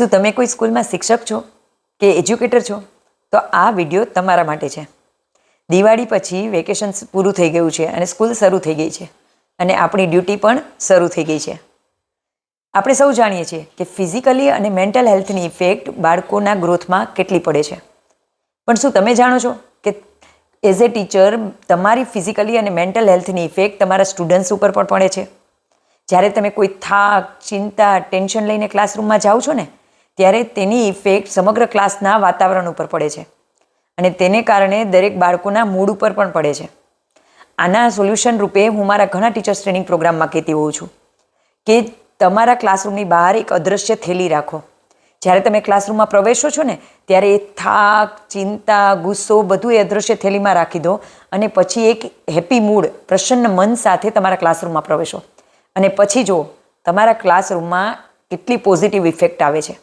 શું તમે કોઈ સ્કૂલમાં શિક્ષક છો કે એજ્યુકેટર છો? તો આ વિડીયો તમારા માટે છે. દિવાળી પછી વેકેશન પૂરું થઈ ગયું છે અને સ્કૂલ શરૂ થઈ ગઈ છે અને આપણી ડ્યુટી પણ શરૂ થઈ ગઈ છે. આપણે સૌ જાણીએ છીએ કે ફિઝિકલી અને મેન્ટલ હેલ્થની ઇફેક્ટ બાળકોના ગ્રોથમાં કેટલી પડે છે. પણ શું તમે જાણો છો કે એઝ એ ટીચર તમારી ફિઝિકલી અને મેન્ટલ હેલ્થની ઇફેક્ટ તમારા સ્ટુડન્ટ્સ ઉપર પણ પડે છે? જ્યારે તમે કોઈ થાક, ચિંતા, ટેન્શન લઈને ક્લાસરૂમમાં જાઓ છો ને, ત્યારે તેની ઇફેક્ટ સમગ્ર ક્લાસના વાતાવરણ ઉપર પડે છે અને તેને કારણે દરેક બાળકોના મૂડ ઉપર પણ પડે છે. આના સોલ્યુશન રૂપે હું મારા ઘણા ટીચર્સ ટ્રેનિંગ પ્રોગ્રામમાં કહેતી હોઉં છું કે તમારા ક્લાસરૂમની બહાર એક અદૃશ્ય થેલી રાખો. જ્યારે તમે ક્લાસરૂમમાં પ્રવેશો છો ને, ત્યારે એ થાક, ચિંતા, ગુસ્સો બધું એ અદૃશ્ય થેલીમાં રાખી દો અને પછી એક હેપી મૂડ, પ્રસન્ન મન સાથે તમારા ક્લાસરૂમમાં પ્રવેશો અને પછી જુઓ તમારા ક્લાસરૂમમાં કેટલી પોઝિટિવ ઇફેક્ટ આવે છે.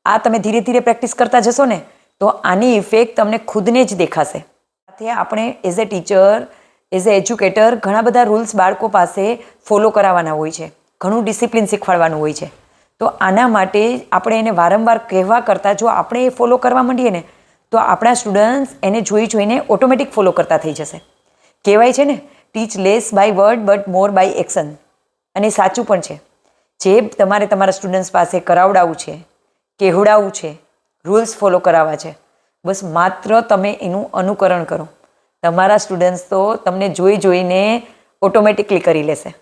આ તમે ધીરે ધીરે પ્રેક્ટિસ કરતા જશો ને, તો આની ઇફેક્ટ તમને ખુદને જ દેખાશે. સાથે આપણે as a teacher, as a educator ઘણા બધા રૂલ્સ બાળકો પાસે ફોલો કરાવવાના હોય છે, ઘણું ડિસિપ્લિન શીખવાડવાનું હોય છે. તો આના માટે આપણે એને વારંવાર કહેવા કરતાં જો આપણે એ ફોલો કરવા માંડીએ ને, તો આપણા સ્ટુડન્ટ્સ એને જોઈ જોઈને ઓટોમેટિક ફોલો કરતા થઈ જશે. કહેવાય છે ને, teach less by word but more by action. અને સાચું પણ છે. જે તમારે તમારા સ્ટુડન્ટ્સ પાસે કરાવડાવવું છે, કહેવડાવવું છે, રૂલ્સ ફોલો કરાવવા છે, બસ માત્ર તમે એનું અનુકરણ કરો. તમારા સ્ટુડન્ટ્સ તો તમને જોઈ જોઈને ઓટોમેટિકલી કરી લેશે.